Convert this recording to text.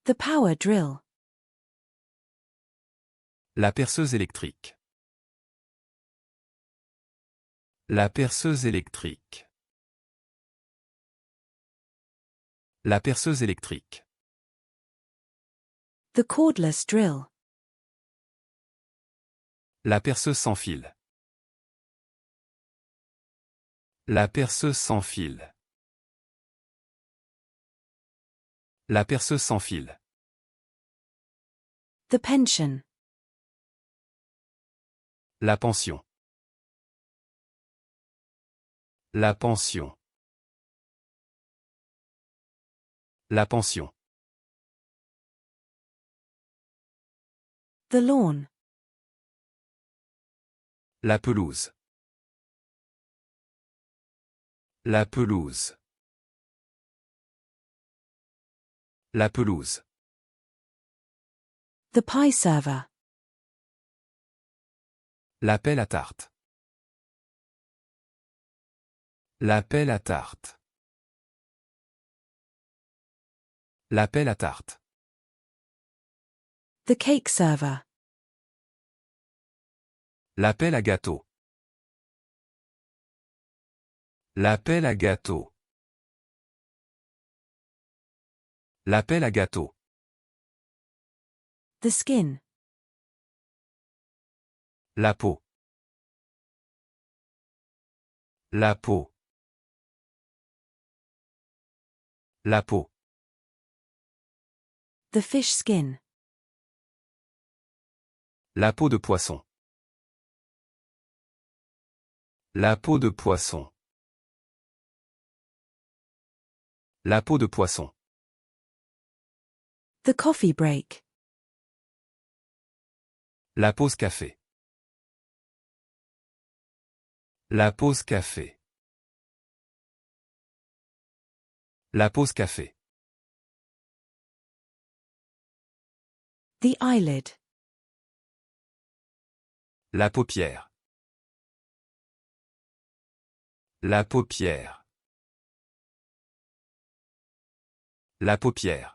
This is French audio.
The power drill. La perceuse électrique. La perceuse électrique. La perceuse électrique. The cordless drill. La perceuse sans fil. La perceuse sans fil. La perceuse sans fil. The pension. La pension. La pension. La pension. The lawn. La pelouse. La pelouse. La pelouse. The pie server. La pelle à tarte. La pelle à tarte. La pelle à tarte. The cake server. La pelle à gâteau. La pelle à gâteau. La pelle à gâteau. The skin. La peau. La peau. La peau. The fish skin. La peau de poisson. La peau de poisson. La peau de poisson. The coffee break. La pause café. La pause café. La pause café. The eyelid. La paupière. La paupière. La paupière.